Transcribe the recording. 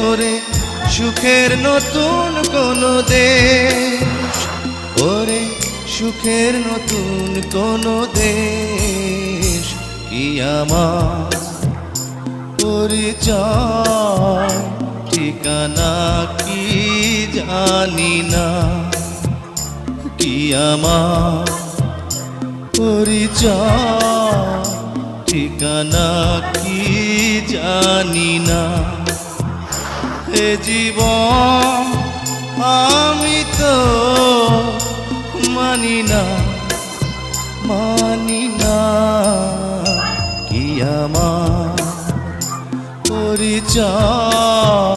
ওরে সুখের নতুন কোনো দেশ, ওরে সুখের নতুন কোনো দেশ। কি আমার পরিচয় ঠিকানা কি জানি না, কি আমার পরিচয় ঠিকানা কি জানি না। এ জীবন আমি তো মানি না, মানি না, কি আমার পরিচয়